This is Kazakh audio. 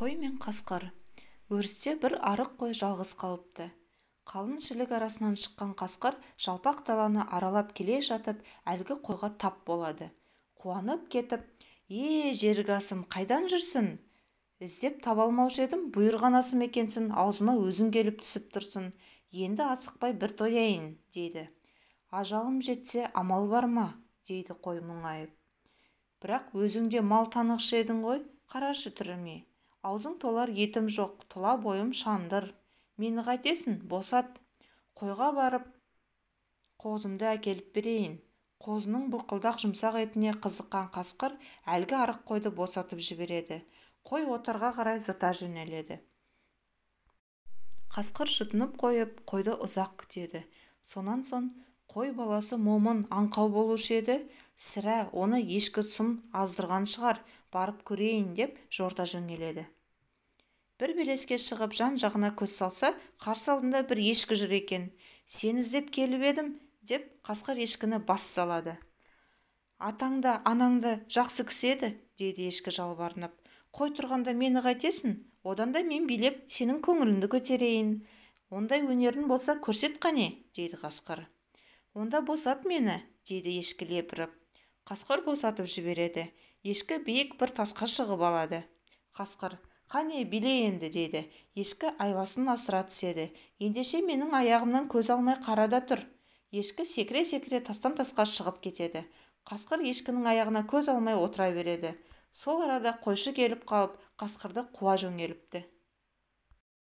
Қой мен қасқыр. Өрісте бір арық қой жалғыз қалыпты. Қалың шілік арасынан шыққан қасқыр жалпақ даланы аралап келе жатып әлгі қойға тап болады. Қуанып кетіп, жергі асым, қайдан жүрсің? Іздеп таба алмаушы едім, бұйырған асым екенсің, аузыма өзің келіп түсіп тұрсың. Енді асықпай бір тояйын, дейді. Ажалым жетсе амал бар ма? дейді қой мұңайып. Бірақ өзің де мал танықшы едің ғой, қарашы түріме. Аузың толар етім жоқ, тұла бойым шандыр. Мені қайтесің, босат. Қойға барып, қозымды әкеліп берейін. Қозының бұлқылдақ жұмсақ етіне қызыққан қасқыр әлгі арық қойды босатып жібереді. Қой отарға қарай зыта жөнеледі. Қасқыр жұтынып қойып, қойды ұзақ күтеді. Сонан соң қой баласы момын, аңқау болушы еді. Сірә оны ешкі сұм аздырған шығар, барып көрейін деп жорта жөнеледі. Бір белеске шығып жан-жағына көз салса, қарсы алдында бір ешкі жүр екен. Сені іздеп келіп едім, деп қасқыр ешкіні бас салады. Атаңда, анаңды жақсы кісі еді, дейді ешкі жалбарынып. Қой тұрғанда мені қайтесің? Одан да мен билеп, сенің көңіліңді көтерейін. Ондай өнерің болса көрсет қане, дейді қасқыр. Онда босат мені, дейді ешкі лепіріп. Қасқыр босатып жібереді. Ешкі биік бір тасқа шығып алады. Қасқыр: қане биле енді, дейді. Ешкі айласын асыра түседі. Ендеше менің аяғымнан көз алмай қарада тұр. Ешкі секіре-секіре тастан тасқа шығып кетеді. Қасқыр ешкінің аяғына көз алмай отыра береді. Сол арада қойшы келіп қалып, қасқырды қуа жөнеліпті.